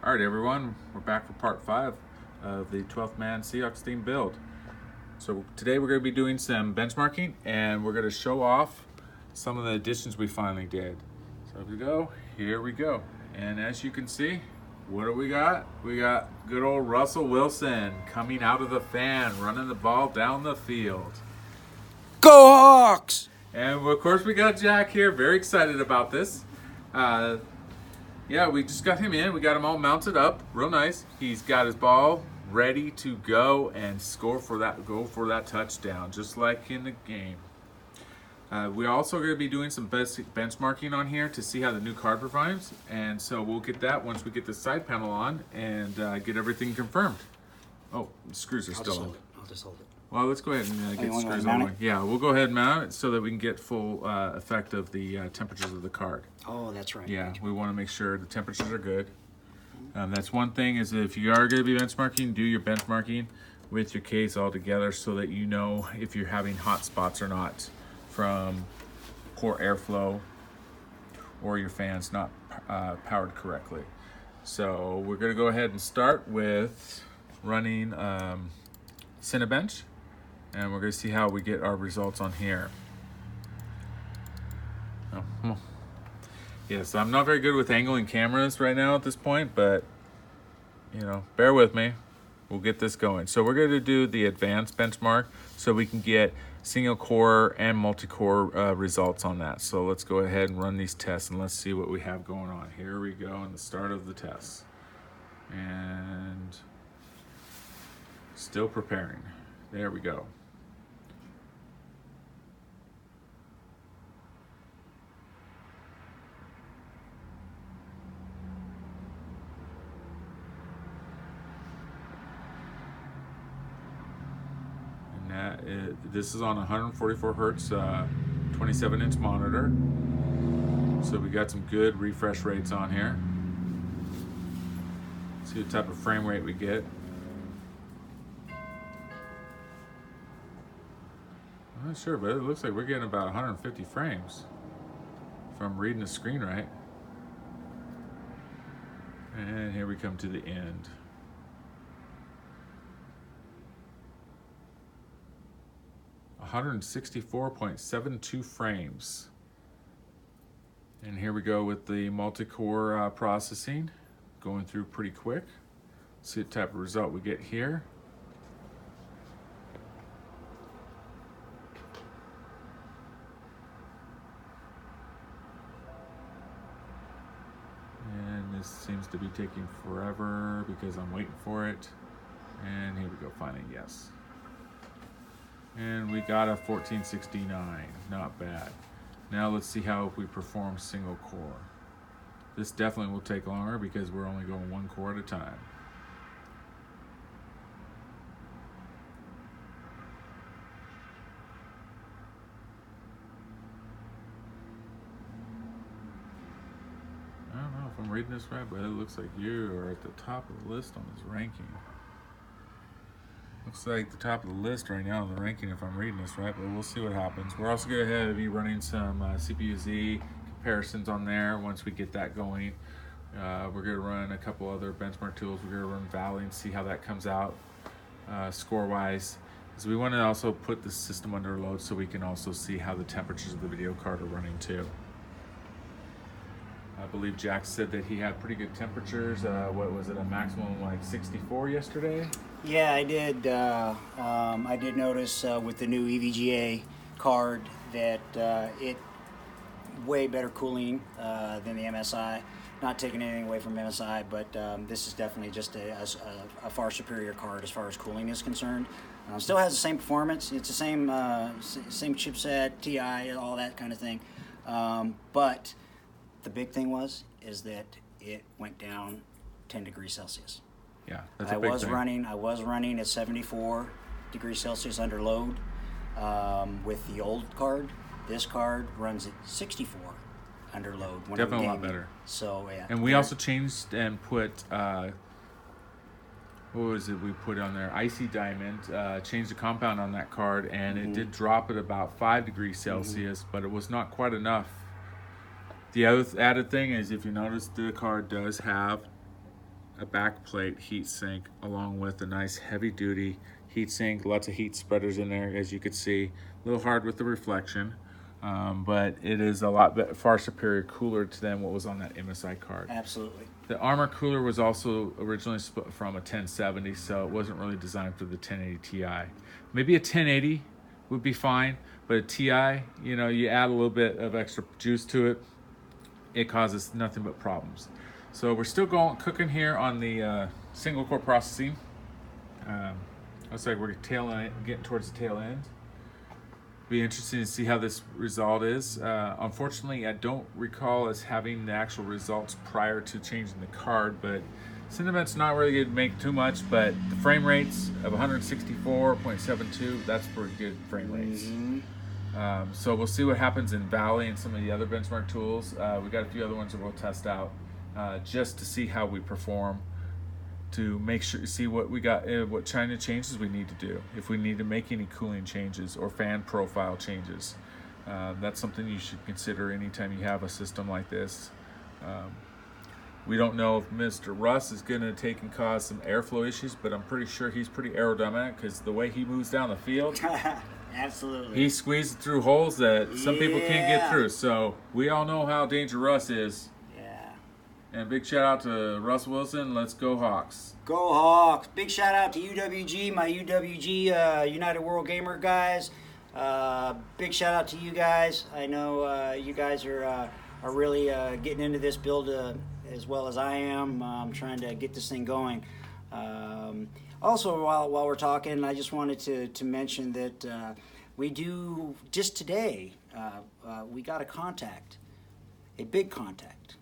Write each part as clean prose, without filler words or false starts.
All right, everyone, we're back for part 5 of the 12th man Seahawks theme build. So today we're going to be doing some benchmarking and we're going to show off some of the additions we finally did. So here we go. And as you can see, what do we got? We got good old Russell Wilson coming out of the fan, running the ball down the field. Go Hawks! And of course we got Jack here, very excited about this. Yeah, we just got him in. We got him all mounted up, real nice. He's got his ball ready to go and go for that touchdown, just like in the game. We're also going to be doing some basic benchmarking on here to see how the new card performs, and so we'll get that once we get the side panel on and get everything confirmed. Oh, the screws are still on. I'll just hold it. Well, let's go ahead and get the screws on. Yeah, we'll go ahead and mount it so that we can get full effect of the temperatures of the card. Oh, that's right. Yeah, we want to make sure the temperatures are good. That's one thing, is if you are going to be benchmarking, do your benchmarking with your case all together so that you know if you're having hot spots or not from poor airflow or your fans not powered correctly. So we're going to go ahead and start with running Cinebench, and we're going to see how we get our results on here. Oh, yes, I'm not very good with angling cameras right now at this point, but bear with me. We'll get this going. So we're going to do the advanced benchmark so we can get single core and multi-core results on that. So let's go ahead and run these tests and let's see what we have going on. Here we go in the start of the tests. And still preparing. There we go. This is on 144 hertz, 27-inch monitor. So we got some good refresh rates on here. See what type of frame rate we get. I'm not sure, but it looks like we're getting about 150 frames if I'm reading the screen right. And here we come to the end. 164.72 frames. And here we go with the multi-core processing, going through pretty quick. See what type of result we get here. And this seems to be taking forever because I'm waiting for it. And here we go, finally, yes. And we got a 1469, not bad. Now let's see how we perform single core. This definitely will take longer because we're only going one core at a time. I don't know if I'm reading this right, but it looks like you are at the top of the list on this ranking. Looks like the top of the list right now on the ranking, if I'm reading this right, but we'll see what happens. We're also going to be running some CPU-Z comparisons on there once we get that going. We're going to run a couple other benchmark tools. We're going to run Valley and see how that comes out score-wise. So we want to also put the system under load so we can also see how the temperatures of the video card are running too. I believe Jack said that he had pretty good temperatures. What was it, a maximum like 64 yesterday? Yeah, I did. I did notice with the new EVGA card that it way better cooling than the MSI. Not taking anything away from MSI, but this is definitely just a far superior card as far as cooling is concerned. Still has the same performance. It's the same chipset, TI, all that kind of thing. But the big thing is that it went down 10 degrees Celsius. Yeah, that's a big thing. I was running at 74 degrees Celsius under load with the old card. This card runs at 64 under load. Definitely a lot better. So yeah. And we also changed and put what was it we put on there? Icy Diamond. Changed the compound on that card, and it did drop at about 5 degrees Celsius, but it was not quite enough. The other added thing is, if you notice, the card does have a backplate heat sink along with a nice heavy duty heat sink, lots of heat spreaders in there, as you could see. A little hard with the reflection, but it is a lot far superior cooler than what was on that MSI card. Absolutely. The Armor cooler was also originally from a 1070, so it wasn't really designed for the 1080 Ti. Maybe a 1080 would be fine, but a Ti, you know, you add a little bit of extra juice to it, it causes nothing but problems. So we're still cooking here on the single core processing. Looks like we're getting towards the tail end. Be interesting to see how this result is. Unfortunately, I don't recall us having the actual results prior to changing the card, but Cinebench's not really going to make too much, but the frame rates of 164.72, that's pretty good frame rates. So we'll see what happens in Valley and some of the other benchmark tools. We got a few other ones that we'll test out just to see how we perform, to make sure, see what we got, what China changes we need to do, if we need to make any cooling changes or fan profile changes. That's something you should consider anytime you have a system like this. We don't know if Mr. Russ is going to take and cause some airflow issues, but I'm pretty sure he's pretty aerodynamic because the way he moves down the field, absolutely, he squeezes through holes that some people can't get through. So we all know how dangerous Russ is. And big shout out to Russ Wilson. Let's go Hawks. Go Hawks. Big shout out to UWG, my UWG United World Gamer guys. Big shout out to you guys. I know you guys are really getting into this build as well as I am. I'm trying to get this thing going. Also, while we're talking, I just wanted to mention that we do, just today, we got a big contact.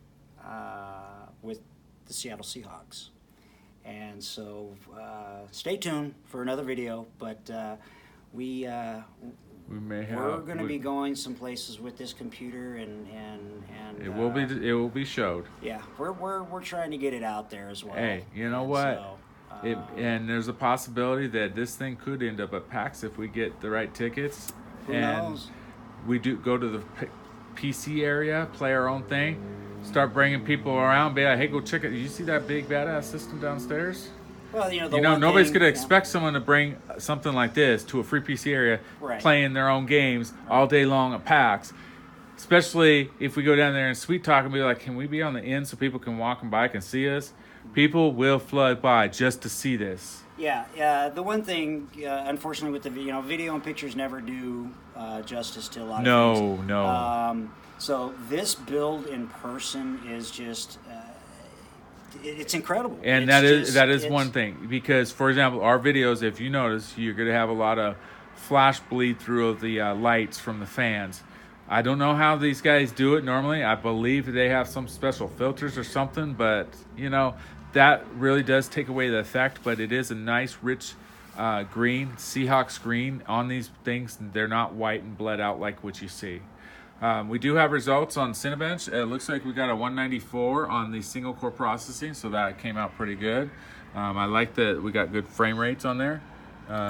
With the Seattle Seahawks, and so stay tuned for another video. But we're going to be going some places with this computer, and it will be showed. Yeah, we're trying to get it out there as well. Hey, you know what? And there's a possibility that this thing could end up at PAX if we get the right tickets. Who knows? We do go to the PC area, play our own thing. Start bringing people around, be like, hey, go check it. You see that big badass system downstairs? Well, nobody's going to expect someone to bring something like this to a free PC area, playing their own games all day long at PAX. Especially if we go down there and sweet talk and be like, can we be on the end so people can walk and bike and see us? People will flood by just to see this. Yeah. The one thing, unfortunately, with the video and pictures never do justice to a lot of things. No. So this build in person is just, it's incredible. And that is one thing. Because, for example, our videos, if you notice, you're going to have a lot of flash bleed through of the lights from the fans. I don't know how these guys do it normally. I believe they have some special filters or something. But, that really does take away the effect. But it is a nice, rich green, Seahawks green on these things. They're not white and bled out like what you see. We do have results on Cinebench. It looks like we got a 194 on the single core processing, so that came out pretty good. I like that we got good frame rates on there.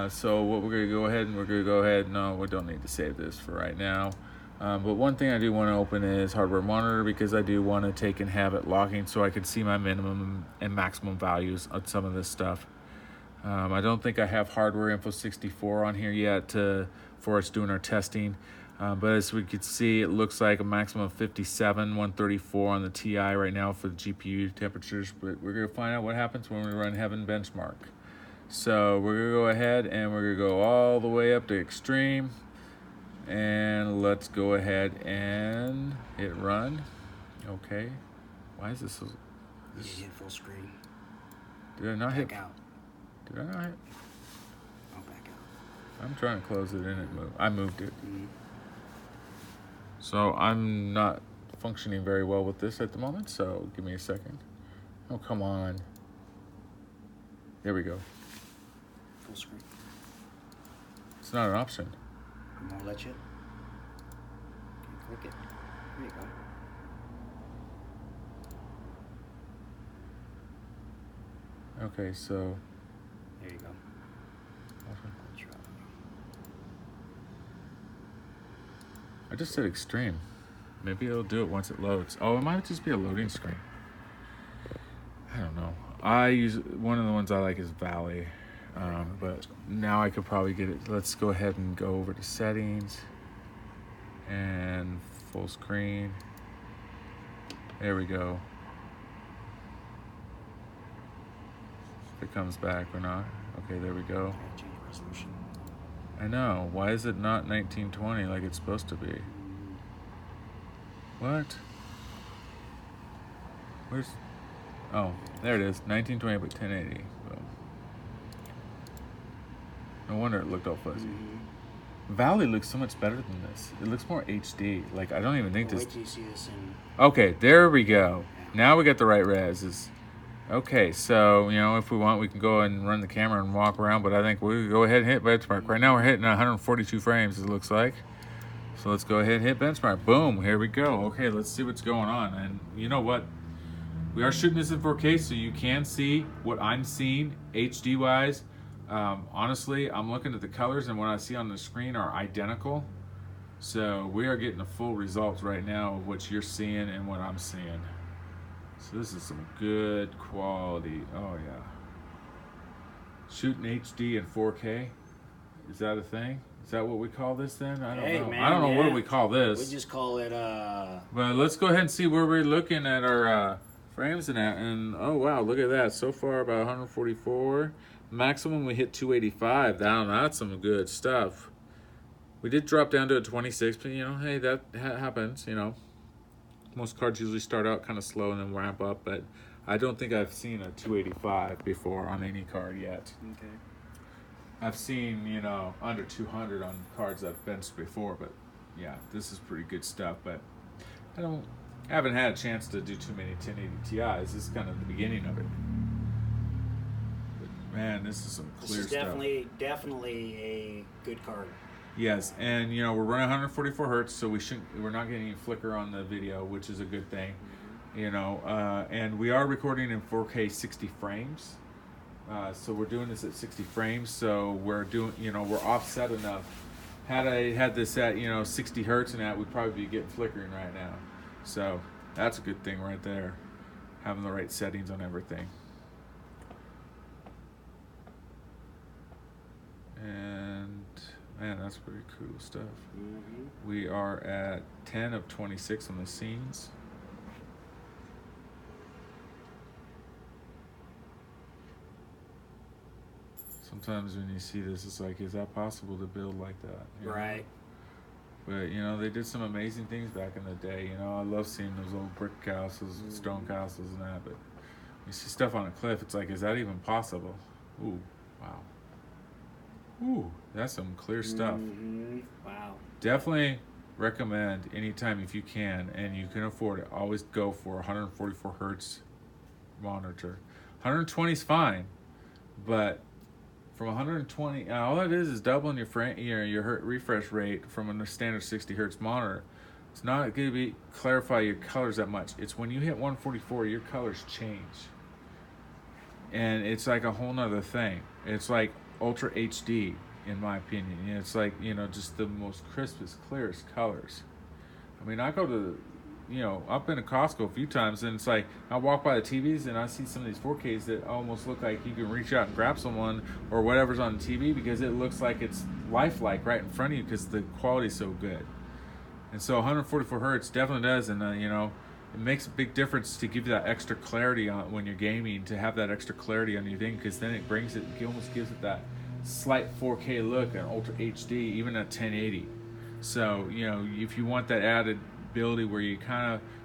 So what we're going to go ahead, no, we don't need to save this for right now. But one thing I do want to open is hardware monitor, because I do want to take and have it logging so I can see my minimum and maximum values on some of this stuff. I don't think I have hardware info 64 on here yet for us doing our testing. But as we can see, it looks like a maximum of 57, 134 on the TI right now for the GPU temperatures. But we're going to find out what happens when we run Heaven Benchmark. So we're going to go ahead and we're going to go all the way up to extreme. And let's go ahead and hit run. Okay. Why is this so... You hit full screen. Did I not hit... Back out. Did I not hit... Oh, back out. I'm trying to close it and it moved. I moved it. Mm-hmm. So I'm not functioning very well with this at the moment, so give me a second. Oh, come on. There we go. Full screen. It's not an option. I won't let you. Okay, click it. There you go. Okay, so... There you go. I just said extreme. Maybe it'll do it once it loads. Oh, it might just be a loading screen. I don't know. I use one of the ones I like is Valley, but now I could probably get it. Let's go ahead and go over to settings and full screen. There we go. If it comes back or not. Okay, there we go. Change resolution. I know. Why is it not 1920 like it's supposed to be? What? Where's... Oh, there it is. 1920 by 1080. Boom. No wonder it looked all fuzzy. Valley looks so much better than this. It looks more HD. Like, I don't even think this... Wait till you see this in... Okay, there we go. Now we got the right res. Okay, so, you know, if we want, we can go and run the camera and walk around, but I think we'll go ahead and hit benchmark. Right now we're hitting 142 frames, it looks like. So let's go ahead and hit benchmark. Boom, here we go. Okay, let's see what's going on. And you know what? We are shooting this in 4K, so you can see what I'm seeing HD-wise. Honestly, I'm looking at the colors, and what I see on the screen are identical. So we are getting the full results right now of what you're seeing and what I'm seeing. So this is some good quality. Oh yeah. Shooting HD in 4K. Is that a thing? Is that what we call this then? I don't know. Man, I don't know yeah. what do we call this. We just call it But let's go ahead and see where we're looking at our frames and that. And oh wow, look at that. So far about 144. Maximum we hit 285. Down. That's some good stuff. We did drop down to a 26, but you know, hey, that happens, you know. Most cards usually start out kind of slow and then ramp up, but I don't think I've seen a 285 before on any card yet. Okay. I've seen, you know, under 200 on cards I've benched before, but yeah, this is pretty good stuff. But I haven't had a chance to do too many 1080 Ti's. This is kind of the beginning of it. But man, this is some clear This is stuff. definitely a good card. Yes, and you know we're running 144 hertz, so we're not getting any flicker on the video, which is a good thing. You know, and we are recording in 4K 60 frames. So we're doing this at 60 frames, so we're doing, you know, we're offset enough. Had I had this at, you know, 60 hertz and that, we'd probably be getting flickering right now. So that's a good thing right there, having the right settings on everything. And man, that's pretty cool stuff. We are at 10 of 26 on the scenes. Sometimes when you see this, it's like, is that possible to build like that? You know? Right. But, you know, they did some amazing things back in the day. You know, I love seeing those old brick castles, stone castles and that. But you see stuff on a cliff, it's like, is that even possible? Ooh, wow. Ooh, that's some clear stuff. Wow. Definitely recommend anytime if you can and you can afford it, always go for 144 hertz monitor. 120 is fine, but from 120, all that is doubling your refresh rate from a standard 60 hertz monitor. It's not going to be clarify your colors that much. It's when you hit 144, your colors change, and it's like a whole nother thing. It's like Ultra HD, in my opinion. It's like, you know, just the most crispest, clearest colors. I mean, I go to, you know, up into Costco a few times, and it's like I walk by the TVs and I see some of these 4Ks that almost look like you can reach out and grab someone or whatever's on the TV, because it looks like it's lifelike right in front of you because the quality's so good. And so 144 hertz definitely does, and you know, it makes a big difference to give you that extra clarity on when you're gaming, to have that extra clarity on your thing, because then it almost gives it that slight 4K look and Ultra HD, even at 1080. So, you know, if you want that added ability where you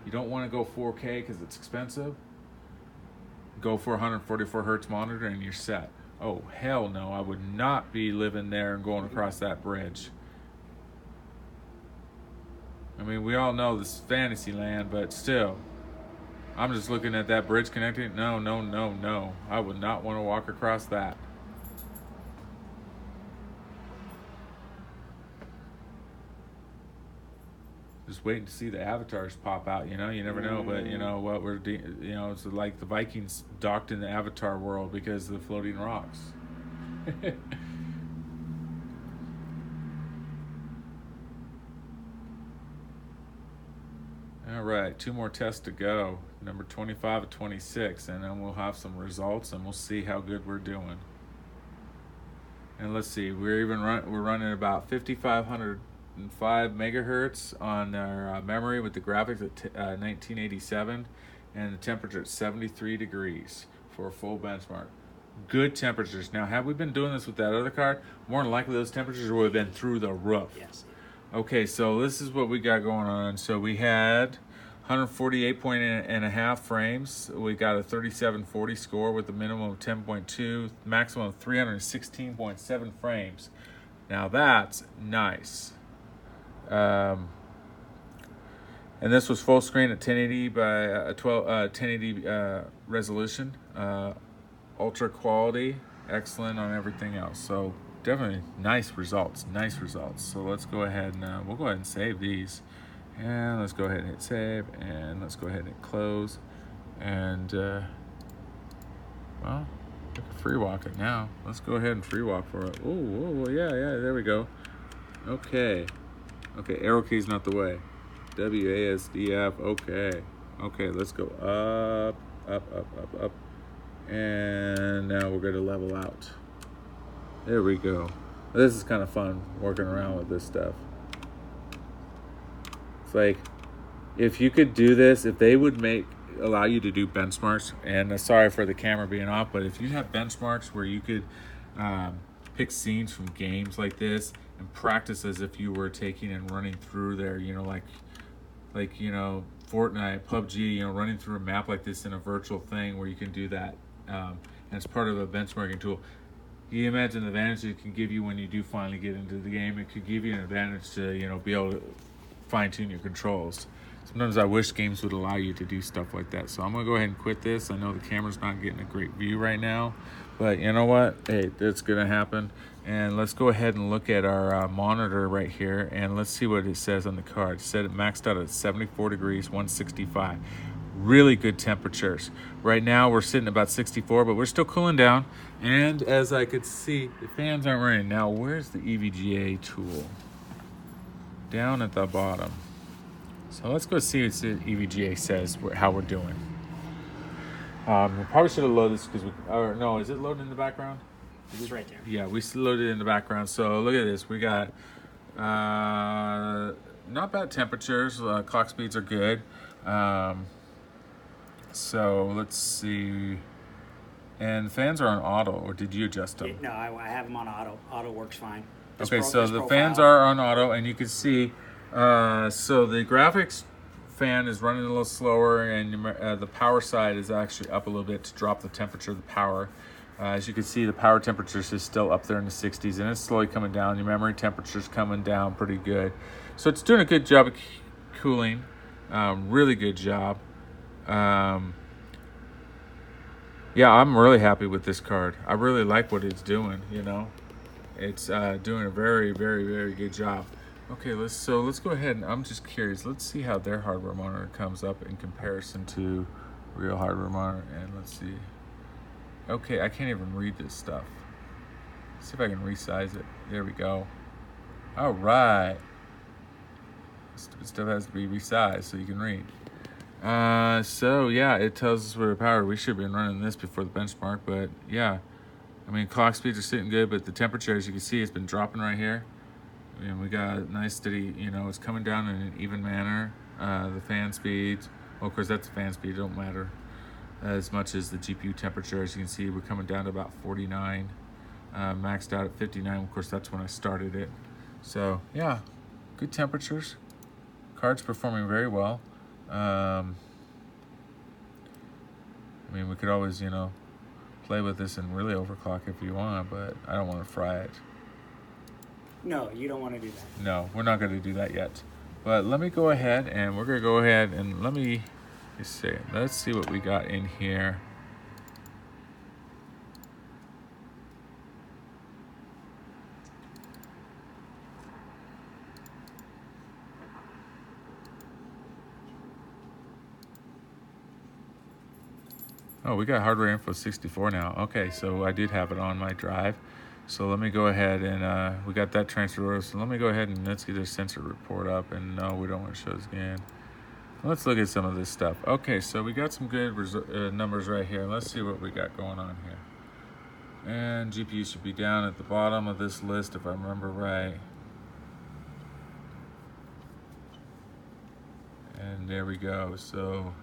don't want to go 4K because it's expensive, go for a 144 hertz monitor and you're set. Oh, hell no, I would not be living there and going across that bridge. I mean, we all know this is fantasy land, but still, I'm just looking at that bridge connecting. No. I would not want to walk across that. Just waiting to see the avatars pop out, you know? You never know, but you know what you know, it's like the Vikings docked in the Avatar world because of the floating rocks. All right, 2 more tests to go. Number 25 and 26, and then we'll have some results, and we'll see how good we're doing. And let's see, we're running about 5,505 megahertz on our memory with the graphics at 1987, and the temperature at 73 degrees for a full benchmark. Good temperatures. Now, had we been doing this with that other card, more than likely those temperatures would have been through the roof. Yes. Okay, so this is what we got going on. So we had 148.5 frames. We got a 3740 score with a minimum of 10.2, maximum of 316.7 frames. Now that's nice. And this was full screen at 1080 by 1080 resolution. Ultra quality, excellent on everything else. So definitely nice results. So let's go ahead and we'll go ahead and save these. And let's go ahead and hit save, and let's go ahead and hit close. And well, we can free walk it now. Let's go ahead and free walk for it. Oh, yeah, there we go. Okay, arrow key's not the way. WASDF. Okay, let's go up. And now we're going to level out. There we go. This is kind of fun working around with this stuff. It's like, if you could do this, if they would allow you to do benchmarks, and sorry for the camera being off, but if you have benchmarks where you could pick scenes from games like this and practice as if you were taking and running through there, like Fortnite, PUBG, running through a map like this in a virtual thing where you can do that, and it's part of a benchmarking tool. You imagine the advantage it can give you when you do finally get into the game. It could give you an advantage to, be able to fine-tune your controls. Sometimes I wish games would allow you to do stuff like that. So I'm going to go ahead and quit this. I know the camera's not getting a great view right now, but you know what? Hey, that's going to happen. And let's go ahead and look at our monitor right here, and let's see what it says on the card. It said it maxed out at 74 degrees, 165. Really good temperatures. Right now we're sitting about 64, but we're still cooling down. And as I could see, the fans aren't running. Now, where's the EVGA tool? Down at the bottom. So let's go see what the EVGA says, how we're doing. We probably should have loaded this because no, is it loaded in the background? It's right there. Yeah, we loaded it in the background. So look at this. We got not bad temperatures. Clock speeds are good. So let's see. And the fans are on auto, or did you adjust them? No, I have them on auto. Auto works fine. So the fans are on auto, and you can see, so the graphics fan is running a little slower, and the power side is actually up a little bit to drop the temperature of the power. As you can see, the power temperature is still up there in the 60s, and it's slowly coming down. Your memory temperature is coming down pretty good. So it's doing a good job of cooling, really good job. Yeah, I'm really happy with this card. I really like what it's doing, It's doing a very, very, very good job. Okay, let's go ahead, and I'm just curious. Let's see how their hardware monitor comes up in comparison to real hardware monitor, and let's see. Okay, I can't even read this stuff. Let's see if I can resize it. There we go. All right. Stupid stuff has to be resized so you can read. So yeah, it tells us we're powered. We should have been running this before the benchmark, but yeah. I mean, clock speeds are sitting good, but the temperature, as you can see, has been dropping right here. And we got a nice steady, it's coming down in an even manner. The fan speeds, well, of course, that's the fan speed. It don't matter as much as the GPU temperature. As you can see, we're coming down to about 49, maxed out at 59. Of course, that's when I started it. So yeah, good temperatures. Card's performing very well. I mean, we could always, play with this and really overclock if you want, but I don't want to fry it. No, you don't want to do that. No, we're not going to do that yet. But let me go ahead, and we're going to go ahead and let's see what we got in here. Oh, we got hardware info 64 now. Okay, so I did have it on my drive. So let me go ahead and we got that transferred over. So let me go ahead and let's get a sensor report up. And no, we don't want to show this again. Let's look at some of this stuff. Okay, so we got some good numbers right here. Let's see what we got going on here. And GPU should be down at the bottom of this list if I remember right. And there we go. So,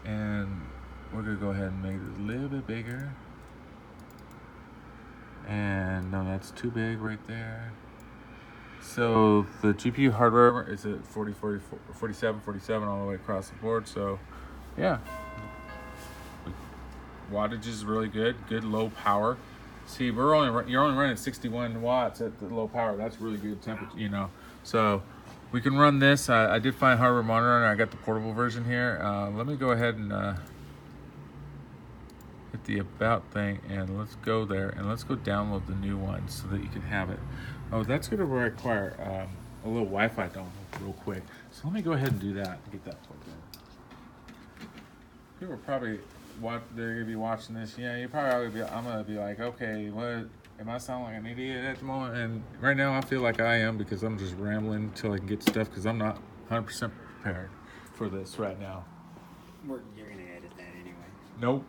and we're gonna go ahead and make it a little bit bigger. And no, that's too big right there. So the GPU hardware is at 40, 40, 47, 47 all the way across the board. So yeah, wattage is really good low power. See, you're only running 61 watts at the low power. That's really good temperature, you know. So we can run this. I did find hardware monitor, and I got the portable version here. Let me go ahead and hit the about thing, and let's go there, and let's go download the new one so that you can have it. Oh, that's going to require a little Wi-Fi download real quick. So let me go ahead and do that and get that plugged in. People are probably they're going to be watching this. Yeah, you probably I'm going to be like, okay, what? Am I sounding like an idiot at the moment? And right now I feel like I am, because I'm just rambling until I can get stuff, because I'm not 100% prepared for this right now. You're going to edit that anyway. Nope.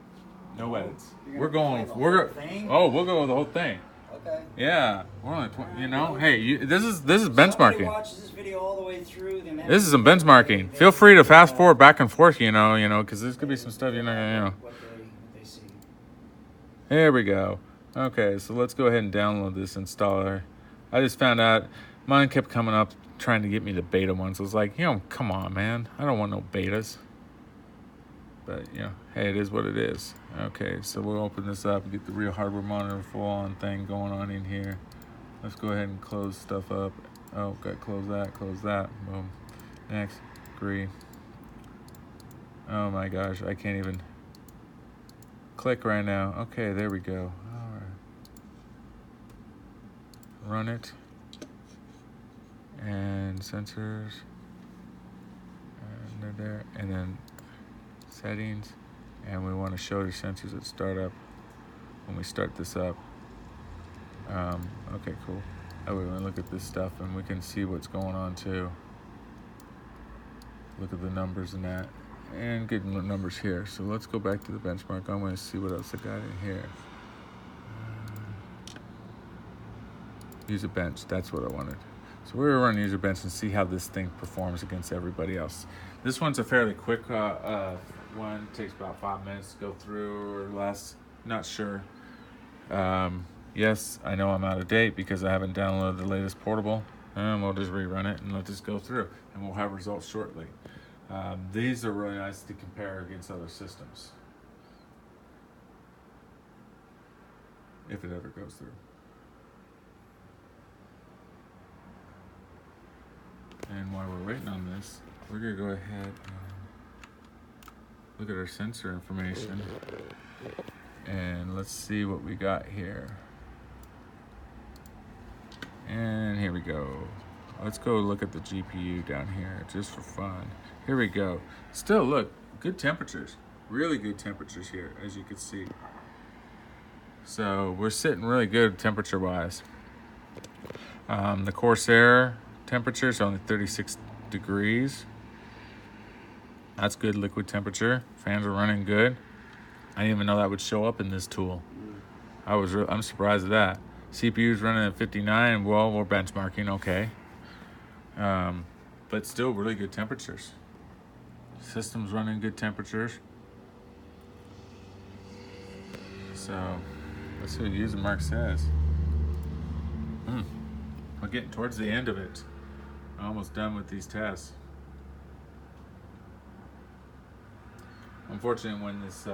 No edits. We'll go with the whole thing. Okay. Yeah, we're only hey, this is benchmarking. Watch this video all the way through. This is some benchmarking. Feel free to fast forward back and forth, you know, because there's gonna be some stuff What they see. Here we go. Okay, so let's go ahead and download this installer. I just found out mine kept coming up trying to get me the beta ones. I was like, come on, man, I don't want no betas. But, hey, it is what it is. Okay, so we'll open this up and get the real hardware monitor full-on thing going on in here. Let's go ahead and close stuff up. Oh, got to close that. Boom. Next. Agree. Oh, my gosh. I can't even click right now. Okay, there we go. All right. Run it. And sensors. And they're there. And then settings, and we want to show the sensors at startup when we start this up. Okay, cool. Oh, we're going to look at this stuff, and we can see what's going on too. Look at the numbers and that, and get numbers here. So let's go back to the benchmark. I'm going to see what else I got in here. User bench, that's what I wanted. So we're going to run user bench and see how this thing performs against everybody else. This one's a fairly quick one. It takes about 5 minutes to go through or less. Not sure. Yes, I know I'm out of date because I haven't downloaded the latest portable. And we'll just rerun it and let this go through. And we'll have results shortly. These are really nice to compare against other systems. If it ever goes through. And while we're waiting on this, we're going to go ahead and look at our sensor information. And let's see what we got here. And here we go. Let's go look at the GPU down here just for fun. Here we go. Still, look, good temperatures. Really good temperatures here, as you can see. So we're sitting really good temperature-wise. The Corsair temperature is only 36 degrees. That's good liquid temperature. Fans are running good. I didn't even know that would show up in this tool. I'm surprised at that. CPU's running at 59. Well, we're benchmarking, okay. But still really good temperatures. System's running good temperatures. So let's see what user mark says. We're getting towards the end of it. I'm almost done with these tests. Unfortunately, when this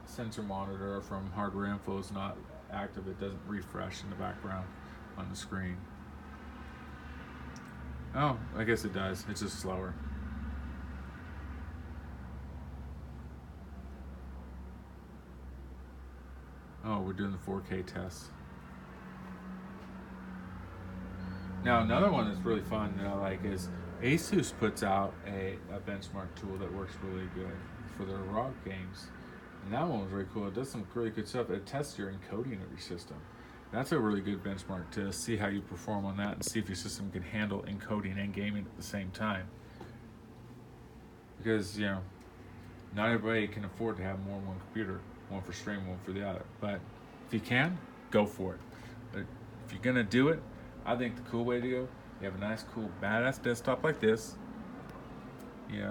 sensor monitor from Hardware Info is not active, it doesn't refresh in the background on the screen. Oh, I guess it does. It's just slower. Oh, we're doing the 4K tests. Now, another one that's really fun that I like is Asus puts out a benchmark tool that works really good for their ROG games. And that one was really cool. It does some really good stuff. It tests your encoding of your system. That's a really good benchmark to see how you perform on that and see if your system can handle encoding and gaming at the same time. Because, not everybody can afford to have more than one computer, one for stream, one for the other. But if you can, go for it. But if you're gonna do it, I think the cool way to go, you have a nice, cool, badass desktop like this.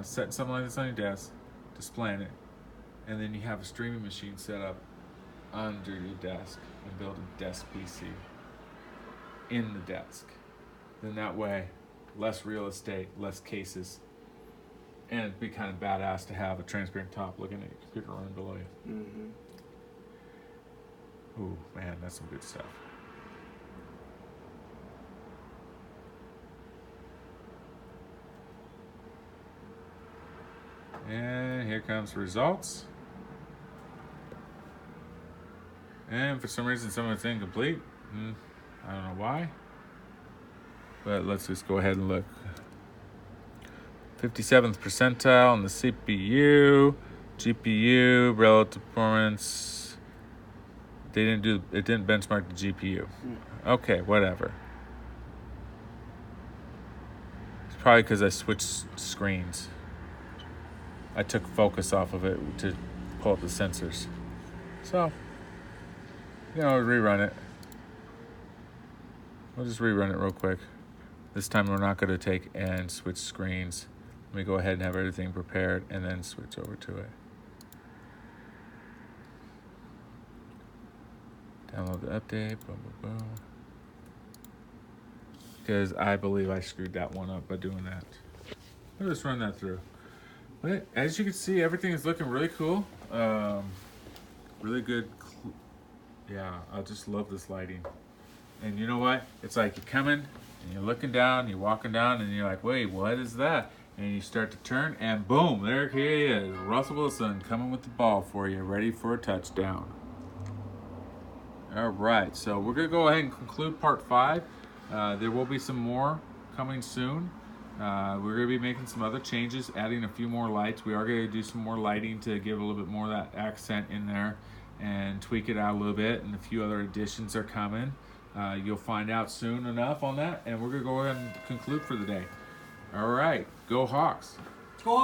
Setting something like this on your desk, displaying it, and then you have a streaming machine set up under your desk and build a desk PC in the desk. Then that way, less real estate, less cases, and it'd be kind of badass to have a transparent top looking at your computer running below you. Ooh, man, that's some good stuff. And here comes the results. And for some reason, some of it's incomplete. I don't know why. But let's just go ahead and look. 57th percentile on the CPU, GPU, relative performance. It didn't benchmark the GPU. Okay, whatever. It's probably because I switched screens. I took focus off of it to pull up the sensors. So, rerun it. We'll just rerun it real quick. This time we're not going to take and switch screens. Let me go ahead and have everything prepared and then switch over to it. Download the update, boom, boom, boom. Because I believe I screwed that one up by doing that. I'll just run that through. But as you can see, everything is looking really cool. Really good. I just love this lighting. And you know what? It's like you're coming and you're looking down, you're walking down, and you're like, wait, what is that? And you start to turn, and boom, there he is. Russell Wilson coming with the ball for you, ready for a touchdown. All right, so we're going to go ahead and conclude part 5. There will be some more coming soon. We're going to be making some other changes, adding a few more lights. We are going to do some more lighting to give a little bit more of that accent in there and tweak it out a little bit, and a few other additions are coming. You'll find out soon enough on that, and we're going to go ahead and conclude for the day. All right, go Hawks.